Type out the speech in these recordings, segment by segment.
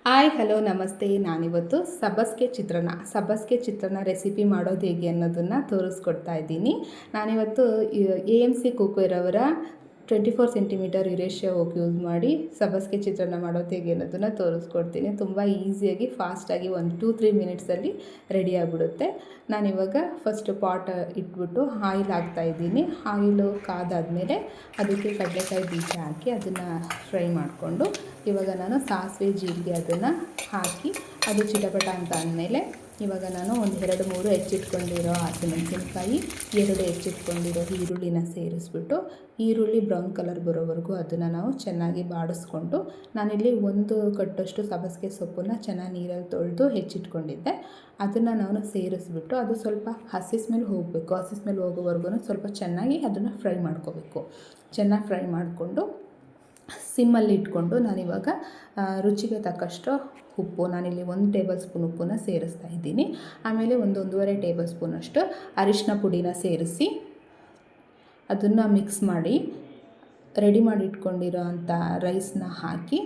Hi hello ನಮಸ್ತೆ. ನಾನಿವತ್ತು ಸಬ್ಬಸ್ಗೆ ಚಿತ್ರಾನ್ನ recipe ಮಾಡೋದು ಹೇಗೆ ಅನ್ನೋದನ್ನು ತೋರಿಸ್ಕೊಡ್ತಾ ಇದ್ದೀನಿ. ನಾನಿವತ್ತು AMC ಕುಕ್ವೇರ್ ಅವರ 24 ಸೆಂಟಿಮೀಟರ್ ಯುರೇಶಿಯಾ ಓಕ್ ಯೂಸ್ ಮಾಡಿ ಸಬ್ಬಸ್ಗೆ ಚಿತ್ರಾನ್ನ ಮಾಡೋದು ಹೇಗೆ ಅನ್ನೋದನ್ನು ತೋರಿಸ್ಕೊಡ್ತೀನಿ. ತುಂಬ ಈಸಿಯಾಗಿ ಫಾಸ್ಟಾಗಿ 1-3 ಮಿನಿಟ್ಸಲ್ಲಿ ರೆಡಿ ಆಗಿಬಿಡುತ್ತೆ. ನಾನಿವಾಗ ಫಸ್ಟ್ ಪಾಟ್ ಇಟ್ಬಿಟ್ಟು ಆಯಿಲ್ ಹಾಕ್ತಾಯಿದ್ದೀನಿ. ಆಯಿಲು ಕಾದಾದಮೇಲೆ ಅದಕ್ಕೆ ಕಡಲೆಕಾಯಿ ಬೀಜ ಹಾಕಿ ಅದನ್ನು ಫ್ರೈ ಮಾಡಿಕೊಂಡು ಇವಾಗ ನಾನು ಸಾಸಿವೆ ಜೀರಿಗೆ ಅದನ್ನು ಹಾಕಿ ಅದು ಚಿಟಪಟ ಅಂತ ಅಂದಮೇಲೆ ಇವಾಗ ನಾನು ಒಂದು 2-3 ಹೆಚ್ಚಿಟ್ಕೊಂಡಿರೋ ಹಸಿಮೆಣಸಿನ್ಕಾಯಿ, 2 ಹೆಚ್ಚಿಟ್ಕೊಂಡಿರೋ ಈರುಳ್ಳಿನ ಸೇರಿಸ್ಬಿಟ್ಟು ಈರುಳ್ಳಿ ಬ್ರೌನ್ ಕಲರ್ ಬರೋವರೆಗೂ ಅದನ್ನು ನಾವು ಚೆನ್ನಾಗಿ ಬಾಡಿಸ್ಕೊಂಡು, ನಾನಿಲ್ಲಿ 1 ಕಟ್ಟಷ್ಟು ಸಬ್ಬಸಿಗೆ ಸೊಪ್ಪನ್ನು ಚೆನ್ನಾಗಿ ನೀರಲ್ಲಿ ತೊಳೆದು ಹೆಚ್ಚಿಟ್ಕೊಂಡಿದ್ದೆ. ಅದನ್ನು ನಾವು ಸೇರಿಸ್ಬಿಟ್ಟು ಅದು ಸ್ವಲ್ಪ ಹಸಿ ಸ್ಮೆಲ್ ಹೋಗಬೇಕು. ಹಸಿ ಸ್ಮೆಲ್ ಹೋಗೋವರೆಗೂ ಸ್ವಲ್ಪ ಚೆನ್ನಾಗಿ ಅದನ್ನು ಫ್ರೈ ಮಾಡ್ಕೋಬೇಕು. ಚೆನ್ನಾಗಿ ಫ್ರೈ ಮಾಡಿಕೊಂಡು ಸಿಮ್ಮಲ್ಲಿ ಇಟ್ಕೊಂಡು ನಾನಿವಾಗ ರುಚಿಗೆ ತಕ್ಕಷ್ಟು ಉಪ್ಪು, ನಾನಿಲ್ಲಿ 1 ಟೇಬಲ್ ಸ್ಪೂನ್ ಉಪ್ಪನ್ನು ಸೇರಿಸ್ತಾ ಇದ್ದೀನಿ. ಆಮೇಲೆ 1-1.5 ಟೇಬಲ್ ಸ್ಪೂನಷ್ಟು ಅರಿಶಿನ ಪುಡಿನ ಸೇರಿಸಿ ಅದನ್ನು ಮಿಕ್ಸ್ ಮಾಡಿ ರೆಡಿ ಮಾಡಿ ಇಟ್ಕೊಂಡಿರೋ ಅಂಥ ರೈಸ್ನ ಹಾಕಿ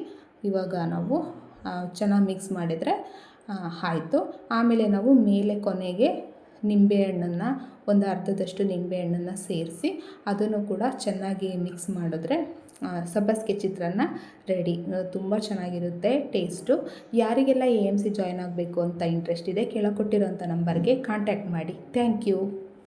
ಇವಾಗ ನಾವು ಚೆನ್ನಾಗಿ ಮಿಕ್ಸ್ ಮಾಡಿದರೆ ಆಯಿತು. ಆಮೇಲೆ ನಾವು ಮೇಲೆ ಕೊನೆಗೆ ನಿಂಬೆಹಣ್ಣನ್ನು ಒಂದು ಅರ್ಧದಷ್ಟು ನಿಂಬೆಹಣ್ಣನ್ನು ಸೇರಿಸಿ ಅದನ್ನು ಕೂಡ ಚೆನ್ನಾಗಿ ಮಿಕ್ಸ್ ಮಾಡಿದ್ರೆ ಸಬ್ಬಸಿಗೆ ಚಿತ್ರಾನ್ನ ರೆಡಿ. ತುಂಬ ಚೆನ್ನಾಗಿರುತ್ತೆ ಟೇಸ್ಟು. ಯಾರಿಗೆಲ್ಲ AMC ಜಾಯ್ನ್ ಆಗಬೇಕು ಅಂತ ಇಂಟ್ರೆಸ್ಟ್ ಇದೆ, ಕೆಳಗೆ ಕೊಟ್ಟಿರೋಂಥ ನಂಬರ್ಗೆ ಕಾಂಟ್ಯಾಕ್ಟ್ ಮಾಡಿ. Thank you.